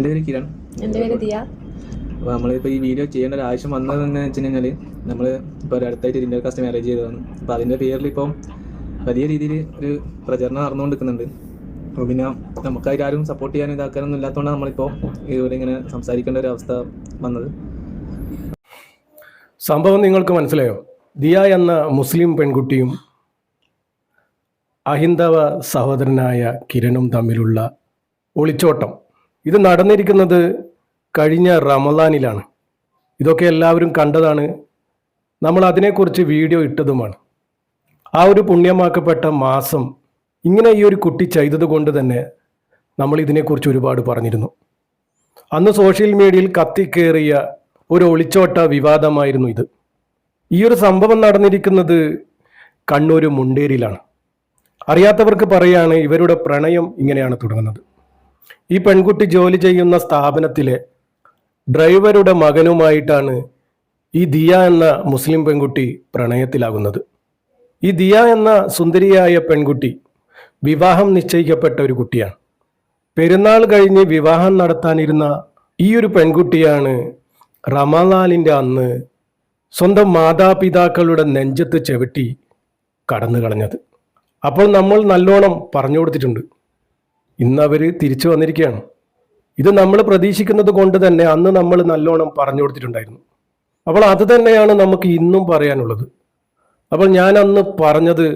എൻ്റെ പേര് കിരൺ. എൻ്റെ പേര് ദിയ. അപ്പോൾ നമ്മളിപ്പോൾ ഈ വീഡിയോ ചെയ്യേണ്ട ഒരു ആവശ്യം വന്നതെന്ന് വെച്ച് കഴിഞ്ഞാൽ നമ്മൾ ഇപ്പോൾ ഒരു അടുത്തായിട്ട് ഒരു ഇന്റർകാസ്റ്റ് മാരേജ് ചെയ്തതാണ്. അപ്പോൾ അതിൻ്റെ പേരിൽ ഇപ്പം വലിയ രീതിയിൽ ഒരു പ്രചരണം നടന്നുകൊണ്ടിരിക്കുന്നുണ്ട്. അപ്പോൾ പിന്നെ നമുക്കായിട്ട് ആരും സപ്പോർട്ട് ചെയ്യാനും ഇതാക്കാനൊന്നും ഇല്ലാത്തതുകൊണ്ടാണ് നമ്മളിപ്പോൾ ഇതുപോലെ ഇങ്ങനെ സംസാരിക്കേണ്ട ഒരു അവസ്ഥ വന്നത്. സംഭവം നിങ്ങൾക്ക് മനസ്സിലായോ? ദിയ എന്ന മുസ്ലിം പെൺകുട്ടിയും അഹിന്ദവ സഹോദരനായ കിരണും തമ്മിലുള്ള ഒളിച്ചോട്ടം ഇത് നടന്നിരിക്കുന്നത് കഴിഞ്ഞ റമദാനിലാണ്. ഇതൊക്കെ എല്ലാവരും കണ്ടതാണ്. നമ്മൾ അതിനെക്കുറിച്ച് വീഡിയോ ഇട്ടതുമാണ്. ആ ഒരു പുണ്യമാക്കപ്പെട്ട മാസം ഇങ്ങനെ ഈ ഒരു കുട്ടി ചെയ്തത് കൊണ്ട് തന്നെ നമ്മൾ ഇതിനെക്കുറിച്ച് ഒരുപാട് പറഞ്ഞിരുന്നു. അന്ന് സോഷ്യൽ മീഡിയയിൽ കത്തിക്കേറിയ ഒരു ഒളിച്ചോട്ട വിവാദമായിരുന്നു ഇത്. ഈ ഒരു സംഭവം നടന്നിരിക്കുന്നത് കണ്ണൂർ മുണ്ടേരിയിലാണ്. അറിയാത്തവർക്ക് പറയാണ്, ഇവരുടെ പ്രണയം ഇങ്ങനെയാണ് തുടങ്ങുന്നത്. ഈ പെൺകുട്ടി ജോലി ചെയ്യുന്ന സ്ഥാപനത്തിലെ ഡ്രൈവറുടെ മകനുമായിട്ടാണ് ഈ ദിയ എന്ന മുസ്ലിം പെൺകുട്ടി പ്രണയത്തിലാകുന്നത്. ഈ ദിയ എന്ന സുന്ദരിയായ പെൺകുട്ടി വിവാഹം നിശ്ചയിക്കപ്പെട്ട ഒരു കുട്ടിയാണ്. പെരുന്നാൾ കഴിഞ്ഞ് വിവാഹം നടത്താനിരുന്ന ഈ ഒരു പെൺകുട്ടിയാണ് റമദാനിൻ്റെ അന്ന് സ്വന്തം മാതാപിതാക്കളുടെ നെഞ്ചത്ത് ചവിട്ടി കടന്നു കളഞ്ഞത്. അപ്പോൾ നമ്മൾ നല്ലോണം പറഞ്ഞു കൊടുത്തിട്ടുണ്ട്. ഇന്ന് അവർ തിരിച്ചു വന്നിരിക്കുകയാണ്. ഇത് നമ്മൾ പ്രതീക്ഷിക്കുന്നത് കൊണ്ട് തന്നെ അന്ന് നമ്മൾ നല്ലോണം പറഞ്ഞു കൊടുത്തിട്ടുണ്ടായിരുന്നു. അപ്പോൾ അത് തന്നെയാണ് നമുക്ക് ഇന്നും പറയാനുള്ളത്. അപ്പോൾ ഞാൻ അന്ന് പറഞ്ഞത്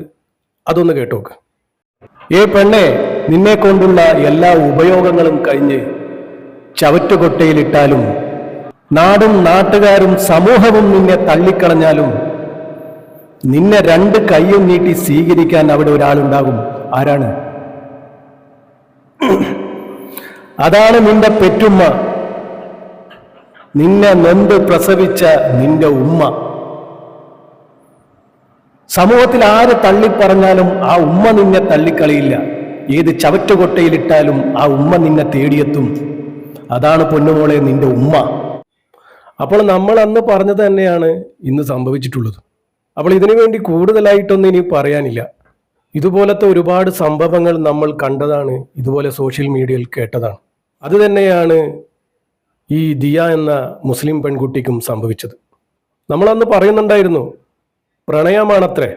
അതൊന്ന് കേട്ടോക്ക്. പെണ്ണെ, നിന്നെ കൊണ്ടുള്ള എല്ലാ ഉപയോഗങ്ങളും കഴിഞ്ഞ് ചവറ്റുകൊട്ടയിലിട്ടാലും നാടും നാട്ടുകാരും സമൂഹവും നിന്നെ തള്ളിക്കളഞ്ഞാലും നിന്നെ രണ്ട് കൈയും നീട്ടി സ്വീകരിക്കാൻ അവിടെ ഒരാളുണ്ടാകും. ആരാണ്? അതാണ് നിന്റെ പെറ്റുമ്മ, നിന്നെ നൊന്ത് പ്രസവിച്ച നിന്റെ ഉമ്മ. സമൂഹത്തിൽ ആര് തള്ളിപ്പറഞ്ഞാലും ആ ഉമ്മ നിന്നെ തള്ളിക്കളിയില്ല. ഏത് ചവറ്റുകൊട്ടയിലിട്ടാലും ആ ഉമ്മ നിന്നെ തേടിയെത്തും. അതാണ് പൊന്നുമോളെ നിന്റെ ഉമ്മ. അപ്പോൾ നമ്മൾ അന്ന് പറഞ്ഞത് തന്നെയാണ് ഇന്ന് സംഭവിച്ചിട്ടുള്ളത്. അപ്പോൾ ഇതിനു വേണ്ടി കൂടുതലായിട്ടൊന്നും ഇനി പറയാനില്ല. ഇതുപോലത്തെ ഒരുപാട് സംഭവങ്ങൾ നമ്മൾ കണ്ടതാണ്, ഇതുപോലെ സോഷ്യൽ മീഡിയയിൽ കേട്ടതാണ്. അത് തന്നെയാണ് ഈ ദിയ എന്ന മുസ്ലിം പെൺകുട്ടിക്കും സംഭവിച്ചത്. നമ്മളന്ന് പറയുന്നുണ്ടായിരുന്നു, പ്രണയമാണത്രേ.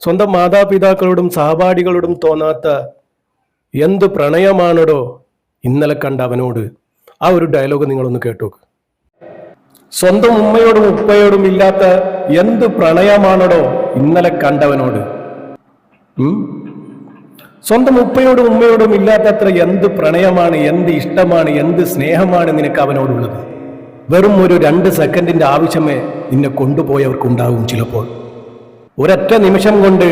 സ്വന്തം മാതാപിതാക്കളോടും സഹപാഠികളോടും തോന്നാത്ത എന്ത് പ്രണയമാണോ ഇന്നലെ കണ്ട അവനോട്. ആ ഒരു ഡയലോഗ് നിങ്ങളൊന്ന് കേട്ടോക്ക്. സ്വന്തം ഉമ്മയോടും ഉപ്പയോടും ഇല്ലാത്ത എന്ത് പ്രണയമാണോ ഇന്നലെ കണ്ടവനോട്. സ്വന്തം ഉപ്പയോടും ഉമ്മയോടും ഇല്ലാത്തത്ര എന്ത് പ്രണയമാണ്, എന്ത് ഇഷ്ടമാണ്, എന്ത് സ്നേഹമാണ് നിനക്ക് അവനോടുള്ളത്. വെറും ഒരു 2 സെക്കൻഡിന്റെ ആവശ്യമേ നിന്നെ കൊണ്ടുപോയവർക്കുണ്ടാവും. ചിലപ്പോൾ ഒരൊറ്റ നിമിഷം കൊണ്ട്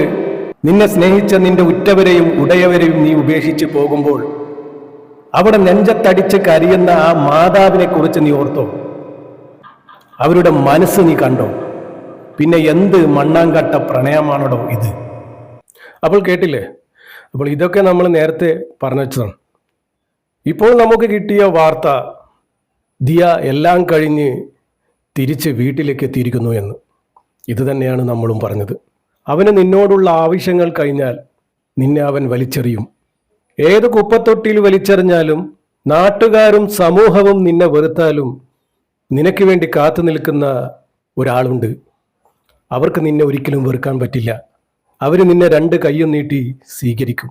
നിന്നെ സ്നേഹിച്ച നിന്റെ ഉറ്റവരെയും ഉടയവരെയും നീ ഉപേക്ഷിച്ച് പോകുമ്പോൾ അവിടെ നെഞ്ചത്തടിച്ച് കരിയുന്ന ആ മാതാവിനെ കുറിച്ച് നീ ഓർത്തോ? അവരുടെ മനസ്സ് നീ കണ്ടോ? പിന്നെ എന്ത് മണ്ണാങ്കട്ട പ്രണയമാണോ ഇത്? അപ്പോൾ കേട്ടില്ലേ? അപ്പോൾ ഇതൊക്കെ നമ്മൾ നേരത്തെ പറഞ്ഞു വെച്ചതാണ്. ഇപ്പോൾ നമുക്ക് കിട്ടിയ വാർത്ത, ദിയ എല്ലാം കഴിഞ്ഞ് തിരിച്ച് വീട്ടിലേക്ക് എത്തിയിരിക്കുന്നു എന്ന്. ഇത് തന്നെയാണ് നമ്മളും പറഞ്ഞത്. അവന് നിന്നോടുള്ള ആവശ്യങ്ങൾ കഴിഞ്ഞാൽ നിന്നെ അവൻ വലിച്ചെറിയും. ഏത് കുപ്പത്തൊട്ടിയിൽ വലിച്ചെറിഞ്ഞാലും നാട്ടുകാരും സമൂഹവും നിന്നെ വെറുത്താലും നിനക്ക് വേണ്ടി കാത്തു നിൽക്കുന്ന ഒരാളുണ്ട്. അവർക്ക് നിന്നെ ഒരിക്കലും വെറുക്കാൻ പറ്റില്ല. അവർ നിന്നെ 2 കൈയും നീട്ടി സ്വീകരിക്കും.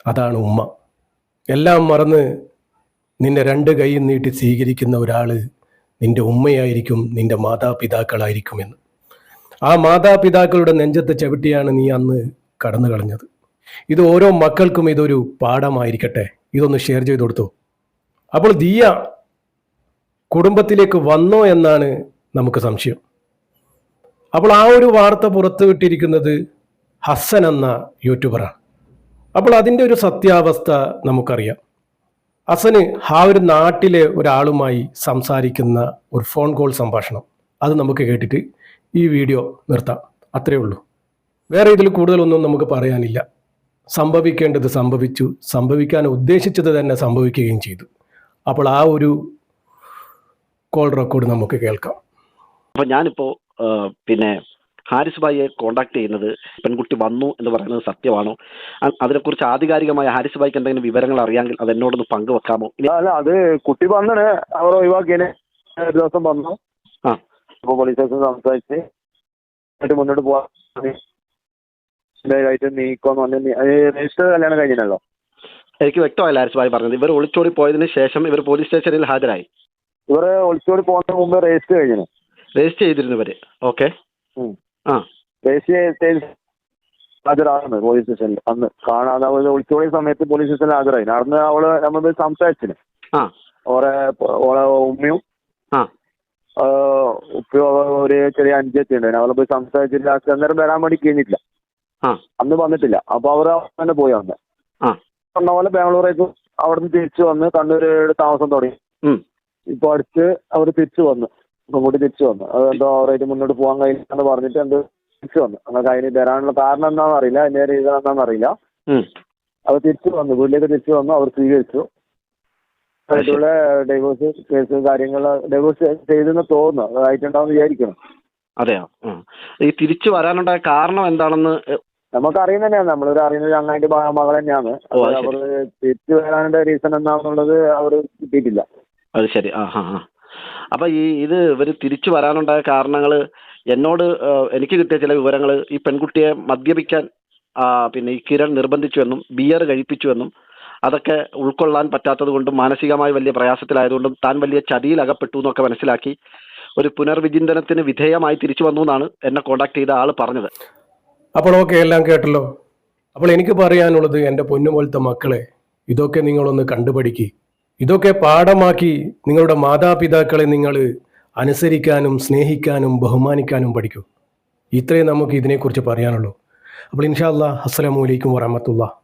അതാണ് ഉമ്മ. എല്ലാം മറന്ന് നിന്നെ 2 കൈയും നീട്ടി സ്വീകരിക്കുന്ന ഒരാൾ നിന്റെ ഉമ്മയായിരിക്കും, നിന്റെ മാതാപിതാക്കളായിരിക്കുമെന്ന്. ആ മാതാപിതാക്കളുടെ നെഞ്ചത്ത് ചവിട്ടിയാണ് നീ അന്ന് കടന്നു കളഞ്ഞത്. ഇത് ഓരോ മക്കൾക്കും ഇതൊരു പാഠമായിരിക്കട്ടെ. ഇതൊന്ന് ഷെയർ ചെയ്ത് കൊടുത്തോ. അപ്പോൾ ദിയ കുടുംബത്തിലേക്ക് വന്നോ എന്നാണ് നമുക്ക് സംശയം. അപ്പോൾ ആ ഒരു വാർത്ത പുറത്തുവിട്ടിരിക്കുന്നത് ഹസൻ എന്ന യൂട്യൂബറാണ്. അപ്പോൾ അതിൻ്റെ ഒരു സത്യാവസ്ഥ നമുക്കറിയാം. ഹസന് ആ ഒരു നാട്ടിലെ ഒരാളുമായി സംസാരിക്കുന്ന ഒരു ഫോൺ കോൾ സംഭാഷണം, അത് നമുക്ക് കേട്ടിട്ട് ഈ വീഡിയോ നിർത്താം. അത്രയേ ഉള്ളൂ. വേറെ ഇതിൽ കൂടുതലൊന്നും നമുക്ക് പറയാനില്ല. സംഭവിക്കേണ്ടത് സംഭവിച്ചു, സംഭവിക്കാൻ ഉദ്ദേശിച്ചത് തന്നെ സംഭവിക്കുകയും ചെയ്തു. അപ്പോൾ ആ ഒരു കോൾ റെക്കോർഡ് നമുക്ക് കേൾക്കാം. അപ്പോൾ ഞാനിപ്പോൾ പിന്നെ ഹാരിസ് ഭായിയെ കോണ്ടാക്ട് ചെയ്യുന്നത് പെൺകുട്ടി വന്നു എന്ന് പറയുന്നത് സത്യമാണോ? അതിനെക്കുറിച്ച് ആധികാരികമായ ഹാരിസ് ഭായിക്ക് എന്തെങ്കിലും വിവരങ്ങൾ അറിയാമെങ്കിൽ അത് എന്നോടൊന്ന് പങ്കുവെക്കാമോ? അല്ല, അത് കുട്ടി വന്നിന് അവർ ഒഴിവാക്കിയതിന് ഒരു ദിവസം വന്നു. ആ, അപ്പോൾ പോലീസ് സ്റ്റേഷൻ സംസാരിച്ച് മുന്നോട്ട് പോവാൻ നീക്കോന്ന് പറഞ്ഞ് രജിസ്റ്റർ കല്യാണം കഴിഞ്ഞല്ലോ. എനിക്ക് വ്യക്തമായില്ല ഹാരിസ് ഭായി പറഞ്ഞത്. ഇവർ ഒളിച്ചോടി പോയതിനു ശേഷം ഇവർ പോലീസ് സ്റ്റേഷനിൽ ഹാജരായി. ഇവർ ഒളിച്ചോടി പോകുന്നതിന് മുമ്പ് രജിസ്റ്റർ കഴിഞ്ഞു. രജിസ്റ്റർ ചെയ്തിരുന്നു ഇവര്. ഓക്കെ. ആ, രജിസ്റ്റർ ഹാജരാകുന്നത് പോലീസ് സ്റ്റേഷനിൽ അന്ന് കാണാതെ ഒളിച്ചോടിയ സമയത്ത് പോലീസ് സ്റ്റേഷനിൽ ഹാജരായി. അന്ന് അവള് നമ്മൾ സംസാരിച്ചിന്. ഓളെ ഉമ്മയും ഉപ്പയോ ഒരു ചെറിയ അഞ്ചെത്തി ഉണ്ടായിരുന്നു. അവളെ പോയി സംസാരിച്ചിട്ട് ലാസ്റ്റ് അന്നേരം വരാൻ വേണ്ടി കഴിഞ്ഞിട്ടില്ല. അന്ന് വന്നിട്ടില്ല. അപ്പൊ അവർ തന്നെ പോയി അന്ന് പറഞ്ഞ പോലെ ബാംഗ്ലൂരേക്ക് അവിടുന്ന് തിരിച്ചു വന്ന് കണ്ണൂര് താമസം തുടങ്ങി. ഇപ്പൊ അടുത്ത് അവർ തിരിച്ചു വന്നു, ഇങ്ങോട്ട് തിരിച്ചു വന്നു. അതെന്തോ അവരായിട്ട് മുന്നോട്ട് പോകാൻ കഴിയില്ലെന്ന് പറഞ്ഞിട്ട് എന്ത് തിരിച്ചു വന്നു. അങ്ങനെ അതിന് തരാനുള്ള കാരണം എന്താണെന്ന് അറിയില്ല, അതിന്റെ റീസൺ എന്താണെന്ന് അറിയില്ല. അവർ തിരിച്ചു വന്നു, വീട്ടിലേക്ക് തിരിച്ചു വന്നു. അവർ സ്വീകരിച്ചു. ആയിട്ടുള്ള ഡൈവോഴ്സ് കേസ് കാര്യങ്ങൾ ഡൈവോഴ്സ് ചെയ്തെന്ന് തോന്നുന്നു. അതായിട്ടുണ്ടാവും വിചാരിക്കണം. അതെയോ? ഈ തിരിച്ചു വരാനുണ്ടായ കാരണം എന്താണെന്ന് നമുക്ക് അറിയുന്ന തന്നെയാണ്. നമ്മളൊരു അറിയുന്നത് അങ്ങാന്റെ മകൾ തന്നെയാണ്. അവർ തിരിച്ചു വരാനുള്ള റീസൺ എന്താണെന്നുള്ളത് അവർ കിട്ടിയിട്ടില്ല. അത് ശരി. അപ്പൊ ഇത് ഇവര് തിരിച്ചു വരാനുണ്ടായ കാരണങ്ങൾ എന്നോട് എനിക്ക് കിട്ടിയ ചില വിവരങ്ങൾ, ഈ പെൺകുട്ടിയെ മദ്യപിക്കാൻ പിന്നെ ഈ കിരൺ നിർബന്ധിച്ചുവെന്നും ബിയർ കഴിപ്പിച്ചുവെന്നും അതൊക്കെ ഉൾക്കൊള്ളാൻ പറ്റാത്തത് കൊണ്ടും മാനസികമായി വലിയ പ്രയാസത്തിലായതുകൊണ്ടും താൻ വലിയ ചതിയിൽ അകപ്പെട്ടു എന്നൊക്കെ മനസ്സിലാക്കി ഒരു പുനർവിചിന്തനത്തിന് വിധേയമായി തിരിച്ചു വന്നു എന്നാണ് എന്നെ കോണ്ടാക്ട് ചെയ്ത ആൾ പറഞ്ഞത്. അപ്പോൾ ഓക്കെ, എല്ലാം കേട്ടല്ലോ. അപ്പോൾ എനിക്ക് പറയാനുള്ളത്, എൻ്റെ പൊന്നുപോലത്തെ മക്കളെ, ഇതൊക്കെ നിങ്ങളൊന്ന് കണ്ടുപഠിക്കുക. ഇതൊക്കെ പാഠമാക്കി നിങ്ങളുടെ മാതാപിതാക്കളെ നിങ്ങൾ അനുസരിക്കാനും സ്നേഹിക്കാനും ബഹുമാനിക്കാനും പഠിക്കൂ. ഇത്രയും നമുക്ക് ഇതിനെക്കുറിച്ച് പറയാനുള്ളൂ. അപ്പോൾ ഇൻഷാ അല്ലാഹ്, അസ്സലാമു അലൈക്കും വറഹ്മത്തുള്ളാഹി.